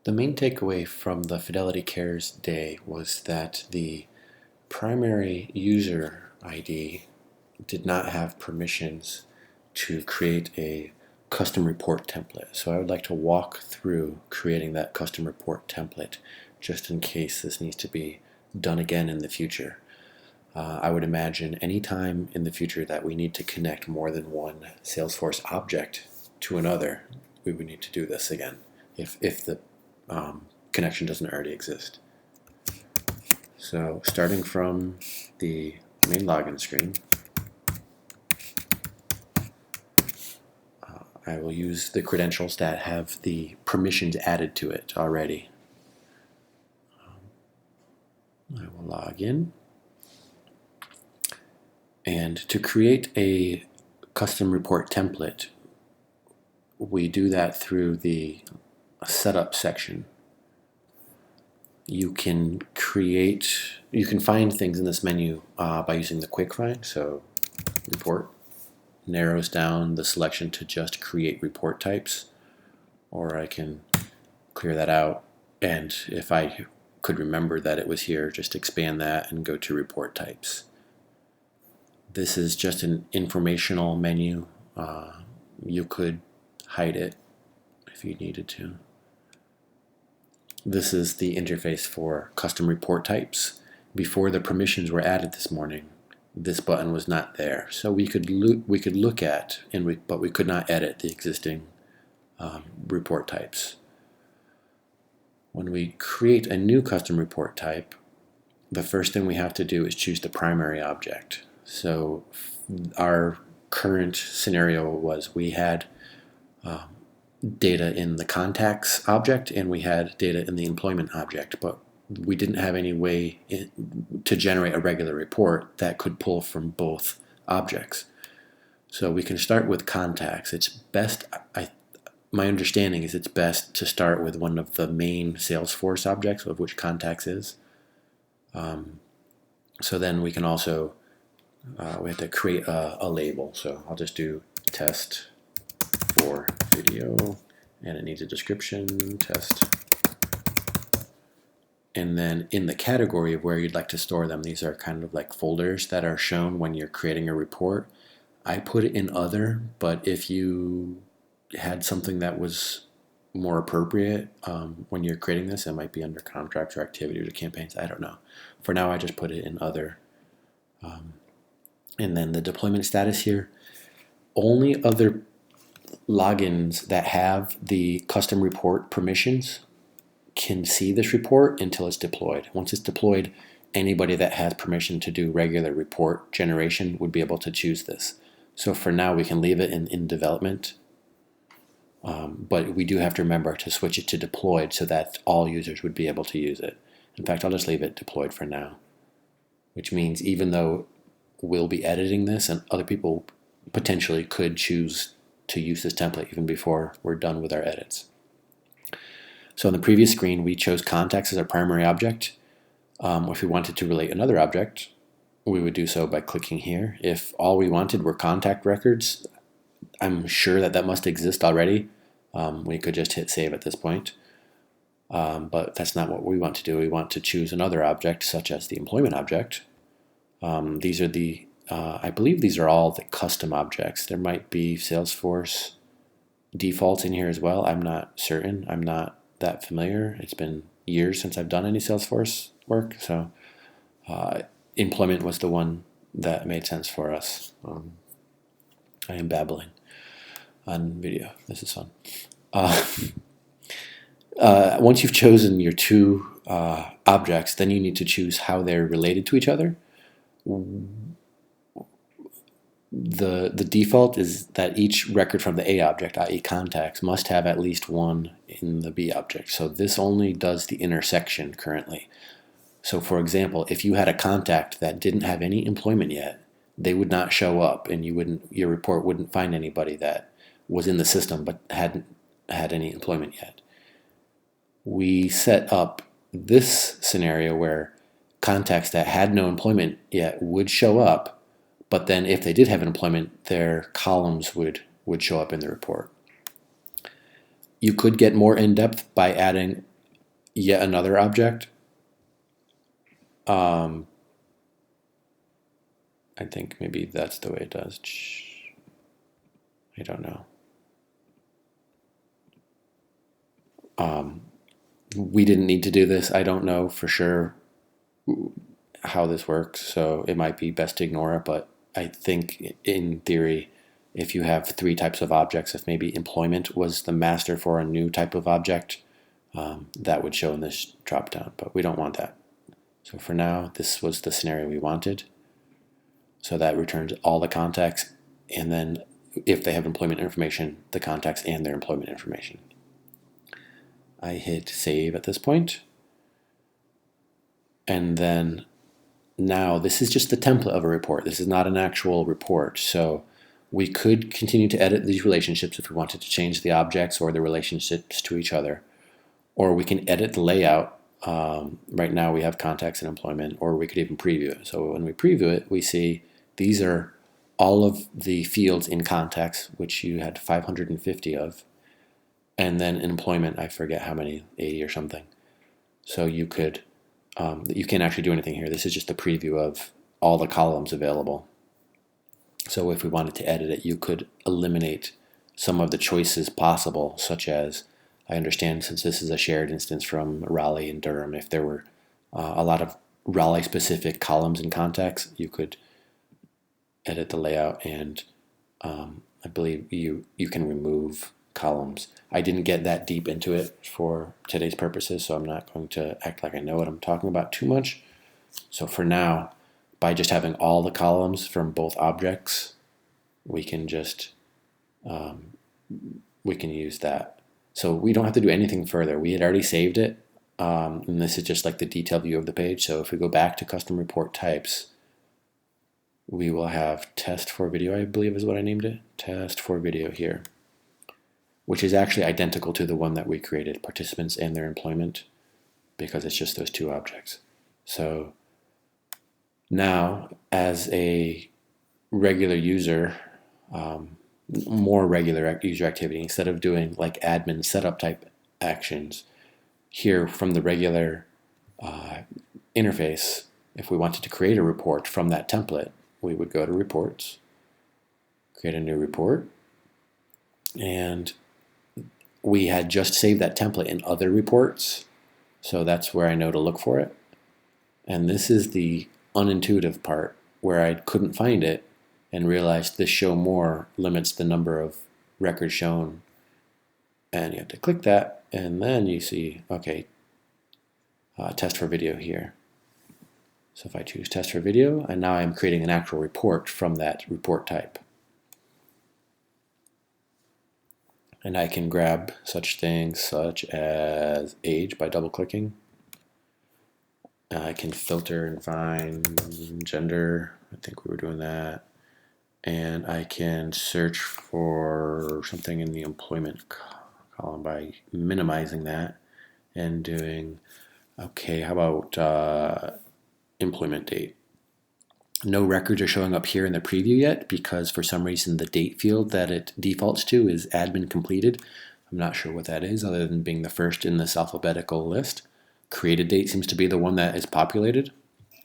The main takeaway from the Fidelity Cares day was that the primary user ID did not have permissions to create a custom report template. So I would like to walk through creating that custom report template just in case this needs to be done again in the future. I would imagine any time in the future that we need to connect more than one Salesforce object to another, we would need to do this again if the connection doesn't already exist. So starting from the main login screen, I will use the credentials that have the permissions added to it already. I will log in. And to create a custom report template, we do that through the setup section. You can find things in this menu by using the quick find. So report narrows down the selection to just create report types, or I can clear that out, and if I could remember that it was here, just expand that and go to report types. This is just an informational menu. You could hide it if you needed to. This is the interface for custom report types. Before the permissions were added this morning, this button was not there. So we could look at, but we could not edit the existing report types. When we create a new custom report type, the first thing we have to do is choose the primary object. So our current scenario was we had data in the contacts object and we had data in the employment object, but we didn't have any way to generate a regular report that could pull from both objects. So we can start with contacts. It's best, my understanding is it's best to start with one of the main Salesforce objects, of which contacts is. So then we can also, we have to create a label. So I'll just do test for video, and it needs a description, test. And then in the category of where you'd like to store them, these are kind of like folders that are shown when you're creating a report. I put it in other, but if you had something that was more appropriate when you're creating this, it might be under contracts or activities or campaigns. I don't know. For now, I just put it in other. And then the deployment status here, only other logins that have the custom report permissions can see this report until it's deployed. Once it's deployed, anybody that has permission to do regular report generation would be able to choose this. So for now, we can leave it in development, but we do have to remember to switch it to deployed so that all users would be able to use it. In fact, I'll just leave it deployed for now, which means even though we'll be editing this and other people potentially could choose to use this template even before we're done with our edits. So in the previous screen, we chose contacts as our primary object. If we wanted to relate another object, we would do so by clicking here. If all we wanted were contact records, I'm sure that must exist already. We could just hit save at this point. But that's not what we want to do. We want to choose another object, such as the employment object. These are the, I believe these are all the custom objects. There might be Salesforce defaults in here as well. I'm not certain. I'm not that familiar. It's been years since I've done any Salesforce work, so employment was the one that made sense for us. I am babbling on video. This is fun. Once you've chosen your two objects, then you need to choose how they're related to each other. The default is that each record from the A object, i.e. contacts, must have at least one in the B object. So this only does the intersection currently. So for example, if you had a contact that didn't have any employment yet, they would not show up and your report wouldn't find anybody that was in the system but hadn't had any employment yet. We set up this scenario where contacts that had no employment yet would show up, but then if they did have an employment, their columns would show up in the report. You could get more in-depth by adding yet another object. I think maybe that's the way it does. I don't know. We didn't need to do this. I don't know for sure how this works, so it might be best to ignore it, but I think in theory, if you have 3 types of objects, if maybe employment was the master for a new type of object, that would show in this dropdown, but we don't want that. So for now, this was the scenario we wanted. So that returns all the contacts, and then if they have employment information, the contacts and their employment information. I hit save at this point. And then now this is just the template of a report. This is not an actual report. So we could continue to edit these relationships if we wanted to change the objects or the relationships to each other. Or we can edit the layout. Right now we have contacts and employment, or we could even preview it. So when we preview it, we see these are all of the fields in contacts, which you had 550 of. And then in employment, I forget how many, 80 or something. So you could, you can't actually do anything here. This is just a preview of all the columns available. So if we wanted to edit it, you could eliminate some of the choices possible, such as, I understand since this is a shared instance from Raleigh and Durham, if there were a lot of Raleigh-specific columns and contacts, you could edit the layout, and I believe you can remove columns. I didn't get that deep into it for today's purposes, so I'm not going to act like I know what I'm talking about too much. So for now, by just having all the columns from both objects, we can just we can use that. So we don't have to do anything further. We had already saved it, and this is just like the detailed view of the page. So if we go back to custom report types, we will have test for video, I believe is what I named it, test for video here, which is actually identical to the one that we created, participants and their employment, because it's just those 2 objects. So now, as a regular user, more regular user activity, instead of doing like admin setup type actions, here from the regular interface, if we wanted to create a report from that template, we would go to reports, create a new report, and we had just saved that template in other reports, so that's where I know to look for it. And this is the unintuitive part where I couldn't find it and realized this show more limits the number of records shown. And you have to click that, and then you see, okay, test for video here. So if I choose test for video, and now I'm creating an actual report from that report type. And I can grab such things such as age by double-clicking. I can filter and find gender. I think we were doing that. And I can search for something in the employment column by minimizing that and doing, okay, how about employment date? No records are showing up here in the preview yet because for some reason the date field that it defaults to is admin completed. I'm not sure what that is other than being the first in this alphabetical list. Created date seems to be the one that is populated.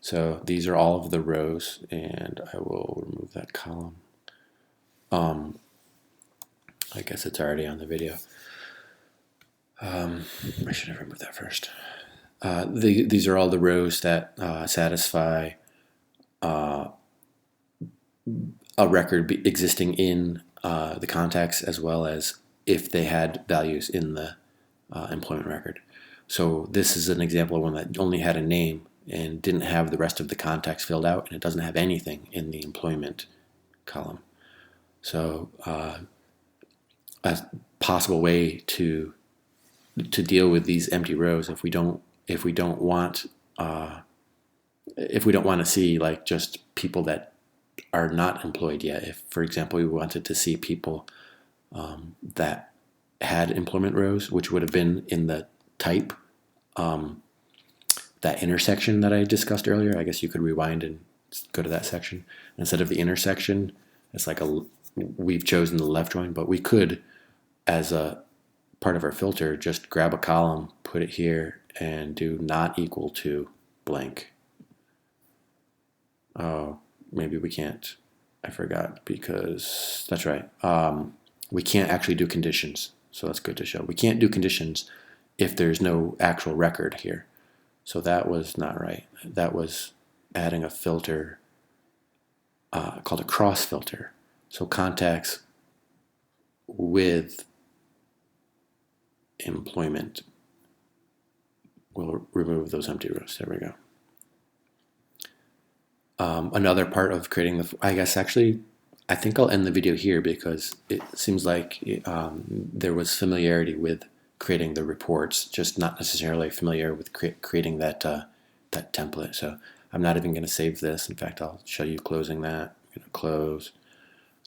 So these are all of the rows, and I will remove that column. I guess it's already on the video. I should have removed that first. These are all the rows that satisfy a record existing in the contacts, as well as if they had values in the employment record. So this is an example of one that only had a name and didn't have the rest of the contacts filled out, and it doesn't have anything in the employment column. So a possible way to deal with these empty rows, if we don't want to see like just people that are not employed yet. If, for example, we wanted to see people that had employment rows, which would have been in the type, that intersection that I discussed earlier, I guess you could rewind and go to that section. Instead of the intersection, it's like we've chosen the left join, but we could, as a part of our filter, just grab a column, put it here, and do not equal to blank. Oh, maybe we can't. I forgot, because that's right. We can't actually do conditions. So that's good to show. We can't do conditions if there's no actual record here. So that was not right. That was adding a filter called a cross filter. So contacts with employment will remove those empty rows. There we go. Another part of creating I guess actually, I think I'll end the video here because it seems like there was familiarity with creating the reports, just not necessarily familiar with creating that that template. So I'm not even going to save this. In fact, I'll show you closing that. I'm going to close.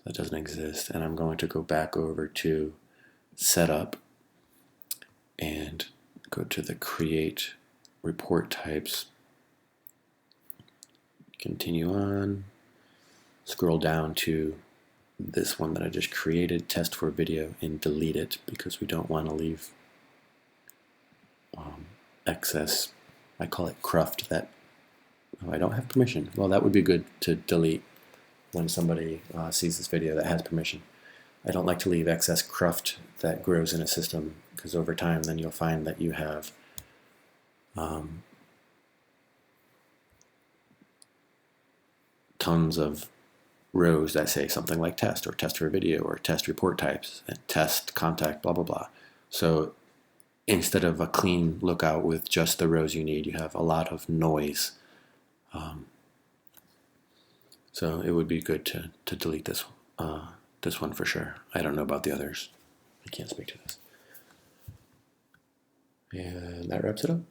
That doesn't exist. And I'm going to go back over to Setup and go to the Create Report Types. Continue on. Scroll down to this one that I just created, Test for Video, and delete it because we don't want to leave excess. I call it cruft. That I don't have permission. Well, that would be good to delete when somebody sees this video that has permission. I don't like to leave excess cruft that grows in a system, because over time then you'll find that you have tons of rows that say something like test or test for video or test report types and test contact blah blah blah. So instead of a clean lookout with just the rows you need, you have a lot of noise. So it would be good to delete this this one for sure. I don't know about the others. I can't speak to this. And that wraps it up.